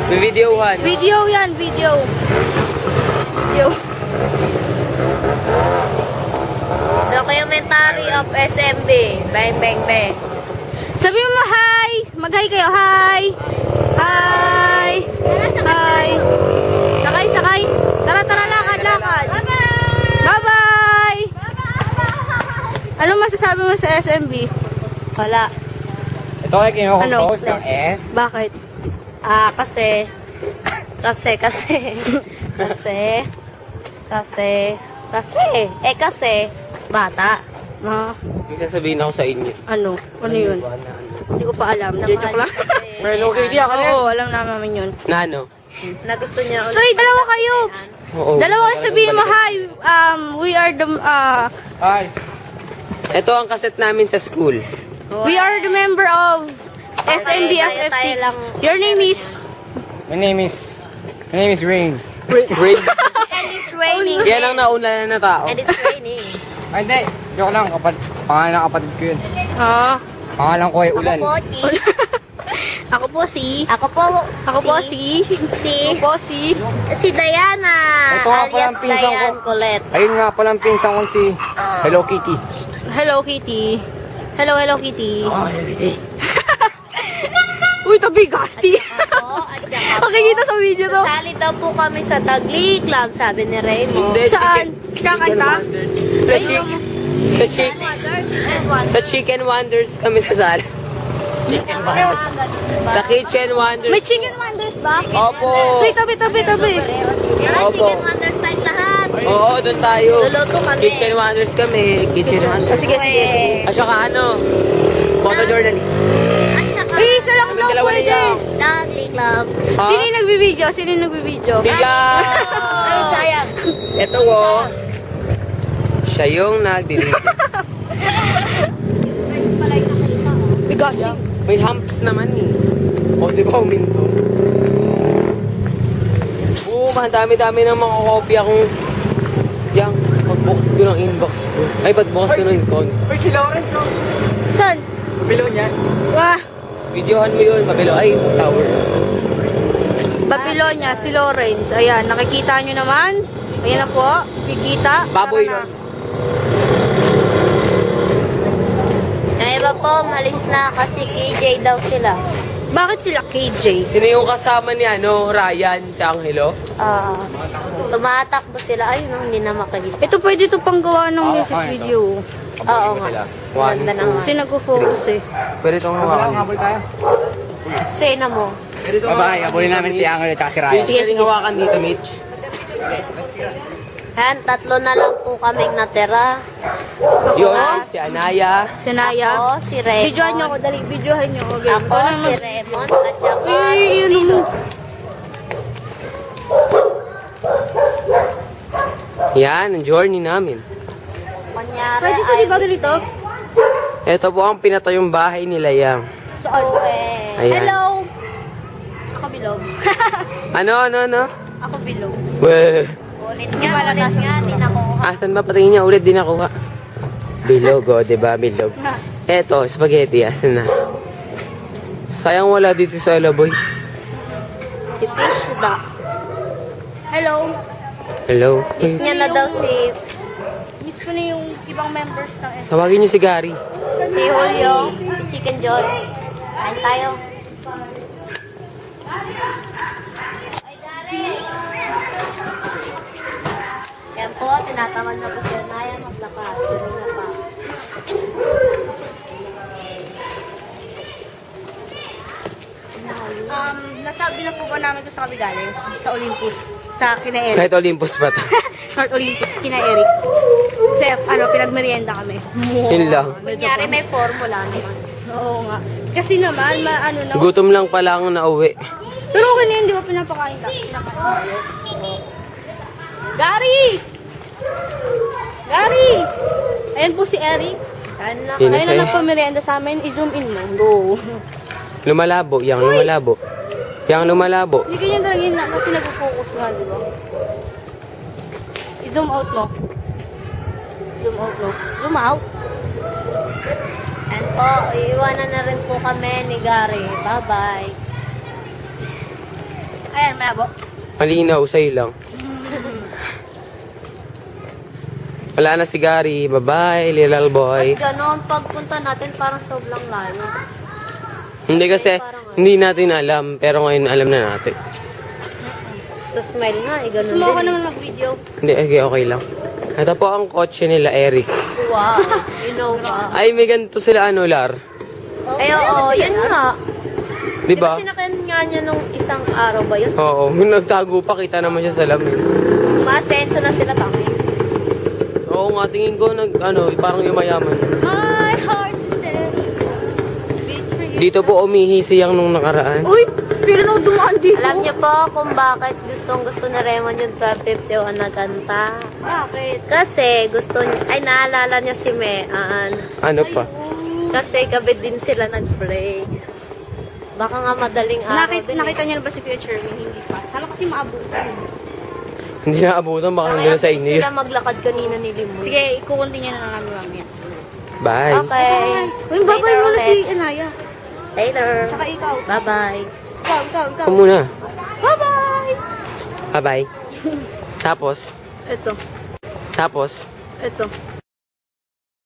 Videohan. Video yan, video. Video. Documentary of SMB. Bang, bang, bang. Sabi mo hi. Mag-hi kayo. Hi. Hi. Hi. Sakay, sakay. Tara, tara, lakad, lakad. Bye-bye. Ano masasabi mo sa SMB? Wala. Ito ay Ano? kinukumpose ng S. Bakit? Kasi bata. Ah, May sasabihin ako sa inyo. ano? Ano yun? Hindi ko pa alam. Joke lang. Pero okay, di ako Oo, alam namin yun. na ano? Na gusto niya ulit. So, dalawa kayo. Oo. Dalawa kayo sabihin mo, hi. We are the, Hi. Ito ang kaset namin sa school. we are the member of SMB tayo FF6. lang. Your name is? My name is Rain. Break. And it's raining. Yan ang nauna na tao. And it's raining. Ay, hindi. Joke lang. Pangalan ng kapatid ko yun. Ah. Pangalan ko ay Ulan. Ako po, Chi. Ako po si? Ako po. Ako po si? Ako po si? Si Diana. Ito nga pala Alias ang pinsan ko. Diane Colette. Ayun nga palang pinsan ko si Hello Kitty. Hello, Kitty. Hello, Hello, Kitty. Oh, Kitty. Uy, tabi, gasti. Ako, at saka po. Makikita sa video to. Sali daw po kami sa Tagli Club, sabi ni Raymond. Hindi, Saan? Kakanta? Sa sa Chicken Wonders kami sa sala. Sa Kitchen Wonders. May chicken wonders ba? Opo. Say, tabi, tabi, tabi. Yan, Opo. Chicken Wonders type lahat. Oo, doon tayo. Luluto kami. Kitchen Wonders kami. Kitchen Wonders. Sige, sige, sige. At saka ano, photojournalist. At saka, Uy, isa lang daw dalawa pwede. niya. Tagli Club. Ha? Sino yung nagbibideo? Sino yung nagbibideo? Siya! Ay, sayang. Ito oh. Siya yung nagbibideo. May gasti. May humps naman eh. O, di ba uminto? Oo, ang dami-dami ng mga kopya kung yang pagbukas ko ng inbox ko. Ay, pagbukas ko ng icon. Uy, si Lawrence, oh. Saan? Bilo niya. Wah, Videohan mo yun, mabilo. Ay, tower. Babylonia, si Lawrence. Ayan, nakikita nyo naman. Ayan na po, kikita. Baboy Tara na. yun. Yung iba po, malis na kasi KJ daw sila. Bakit sila KJ? Sino yung kasama ni ano, Ryan sa Angelo? Tumatakbo sila. Ayun, hindi na makikita. Ito pwede to pang gawa ng music ito. video. Oo nga. One, Ganda na nga. Kasi nag-focus eh. Pwede itong hawakan. Habol tayo. Sena mo. Pwede itong Bye-bye. Habulin namin si Angelo at si Ryan. Sige, sige. Hawakan dito, Mitch. Yan, 3 na lang po kaming natira. Yun, si Anaya. Si Naya. Ako, si Raymond. Videohan nyo ako, dali. Videohan nyo ako. game. Ako, Ikaw si naman. Raymond, at saka Uy, si ano mo? Yan, ang journey namin. Kunyari Pwede ko di ba ganito? Ito po ang pinatayong bahay nila Yang. So, Ayan. Hello! Ako bilog. Ano? Ako bilog. Weh. Ulit nga, di nakuha. Asan ba patingin niya? Ulit din nakuha. Bilog, oh, diba? Bilog. Eto, spaghetti. Asan na? Sayang wala dito sa Elaboy. Si Fish da. Hello! Hello? Miss niya na daw si Miss ko na yung ibang members ng S. Tawagin niyo si Gary. Julio, si Chicken Joy. Kain tayo. Ay, Gary! Yan po, tinatamad na po siya na yan maglakad. Kanina pa. Nasabi na po ba namin ito sa kami galing? Sa Olympus. Sa kina Eric. Kahit Olympus pa to. North Olympus, kina Eric. Kasi, pinagmerienda kami. Yun lang. Kunyari may formula naman. Oo nga. Kasi naman, na. Gutom lang pala ang nauwi. Pero okay na yun, di ba pinapakain tayo? Gary! Gary! Ayan po si Eric. Yun na Ayun sa'yo. na nagpamerienda sa amin. I-zoom in mo. Go. Lumalabo. Yang lumalabo. Yang lumalabo. Hindi ganyan talaga yun na kasi nag-focus nga, di ba? I-zoom out mo. Zoom out mo. Zoom out. And po, iiwanan na rin po kami ni Gary. Bye-bye. Ayan, malabo. Malinaw, sa'yo lang. Wala na si Gary. Bye-bye, little boy. Ganon, pagpunta natin parang sobrang layo. Hindi kasi, hindi natin alam. Pero ngayon alam na natin. Sa smile nga, ganon Sumo ko din. naman mag-video. Hindi, okay lang. Ito po ang kotse nila, Eric. Wow, Innova. Ay, may ganito sila, Lar. Ay, oo, yun nga. Di ba? Sinakyan nga niya nung isang araw ba yun? Oo, nagtago pa, kita naman siya sa lamin. Umaasenso na sila tangi. Oo nga, tingin ko, parang yumayaman. My heart steady. Beats for you. Dito po umihi siyang nung nakaraan. Uy, kailan ako dumaan dito? Alam niyo po kung bakit gustong-gusto ni Raymond yung 1251 na kanta? Bakit? Kasi gusto niya, ay naalala niya si Mean. Ano pa? Kasi gabi din sila nag-break. Baka nga madaling araw din. Nakita niyo na ba si Kuya Cherwin? Hindi pa. Sana kasi maabutan. Hindi na abutan, baka nandun na sa inyo. Sila maglakad kanina ni Limon. Sige, ikukunti niya na lang namin mamaya. Bye. Okay. Uy, babay Later mo na ulit. si Anaya. Later. Tsaka ikaw. Bye-bye. Ikaw. Ako muna. Bye-bye! Bye-bye. Tapos, Ito. tapos, Ito.